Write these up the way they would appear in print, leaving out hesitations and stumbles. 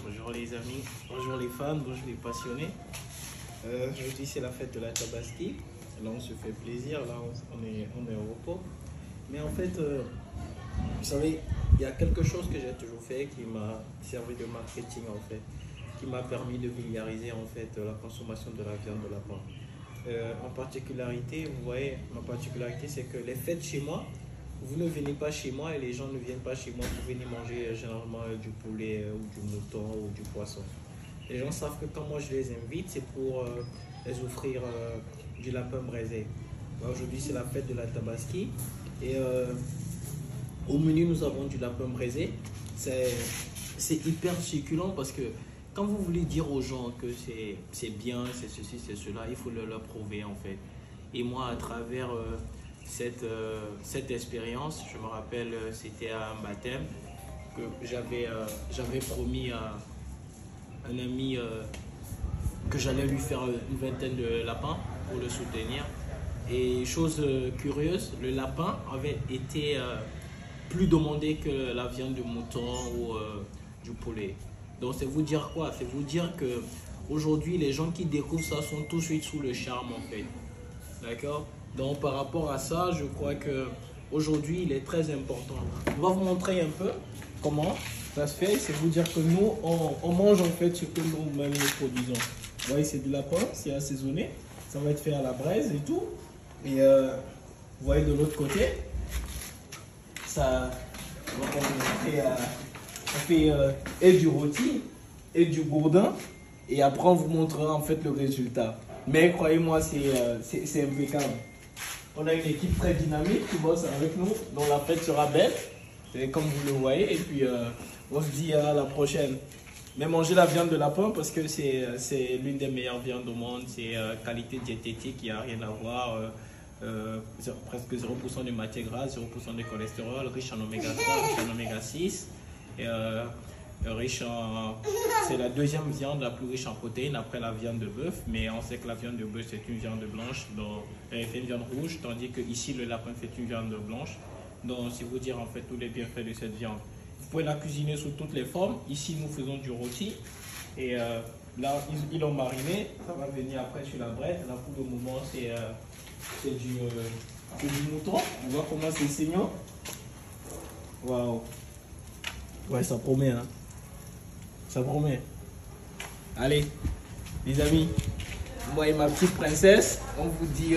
Bonjour les amis, bonjour les fans, bonjour les passionnés. Aujourd'hui c'est la fête de la Tabaski. Là on se fait plaisir, là on est au repos. Mais en fait, vous savez, il y a quelque chose que j'ai toujours fait qui m'a servi de marketing en fait, qui m'a permis de vulgariser en fait la consommation de la viande de lapin. En particularité, vous voyez, ma particularité c'est que les fêtes chez moi, vous ne venez pas chez moi et les gens ne viennent pas chez moi pour venir manger généralement du poulet ou du mouton ou du poisson. Les gens savent que quand moi je les invite, c'est pour les offrir du lapin braisé. Aujourd'hui c'est la fête de la Tabaski et au menu nous avons du lapin braisé. C'est hyper succulent parce que quand vous voulez dire aux gens que c'est bien, c'est ceci, c'est cela, il faut leur prouver en fait. Et moi à travers cette expérience, je me rappelle, c'était à un baptême que j'avais promis à un ami que j'allais lui faire une vingtaine de lapins pour le soutenir. Et chose curieuse, le lapin avait été plus demandé que la viande de mouton ou du poulet. Donc c'est vous dire quoi? C'est vous dire que aujourd'hui les gens qui découvrent ça sont tout de suite sous le charme en fait. D'accord? Donc par rapport à ça, je crois que aujourd'hui il est très important. On va vous montrer un peu comment ça se fait. C'est vous dire que nous on mange en fait ce que nous-mêmes nous produisons. Vous voyez, c'est du lapin, c'est assaisonné, ça va être fait à la braise et tout. Et vous voyez de l'autre côté, ça on fait et du rôti et du gourdin. Et après on vous montrera en fait le résultat. Mais croyez-moi, c'est impeccable. On a une équipe très dynamique qui bosse avec nous, dont la fête sera belle, comme vous le voyez. Et puis, on se dit à la prochaine. Mais mangez la viande de lapin parce que c'est l'une des meilleures viandes au monde. C'est qualité diététique, il n'y a rien à voir. Presque 0% de matière grasse, 0% de cholestérol, riche en oméga 3, riche en oméga 6. Et, c'est la deuxième viande la plus riche en protéines après la viande de bœuf, mais on sait que la viande de bœuf c'est une viande blanche, donc elle fait une viande rouge, tandis que ici le lapin fait une viande blanche. Donc c'est vous dire en fait tous les bienfaits de cette viande. Vous pouvez la cuisiner sous toutes les formes. Ici nous faisons du rôti et là ils l'ont mariné, ça va venir après sur la braise. Là pour le moment c'est du mouton. On voit comment c'est saignant. Waouh. Ouais, ça promet, hein. Ça promet. Allez, les amis, moi et ma petite princesse, on vous dit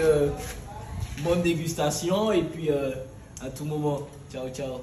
bonne dégustation et puis à tout moment. Ciao, ciao.